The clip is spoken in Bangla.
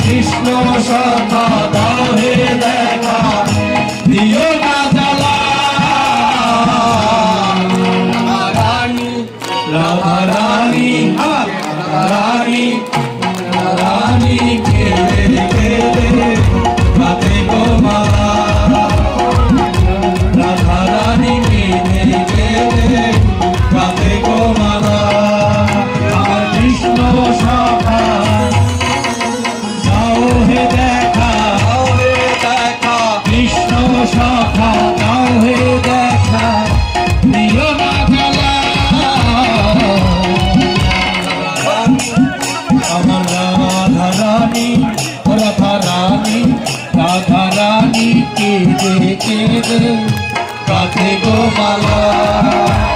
কৃষ্ণ সখা দাও হে দেখা দিও না জ্বালা রানী রাধা রানী রানী রানী কেলে কেলে রাতে গো মালা রাধা রানী কেলে কেলে রাতে গো মালা আমার কৃষ্ণ সখা সখা দাও হে দেখা দিও না জ্বালা আমার রাধা রানী রাধা রানী রাধা রানী কেঁদে কেঁদে কাঁদে গো মালা।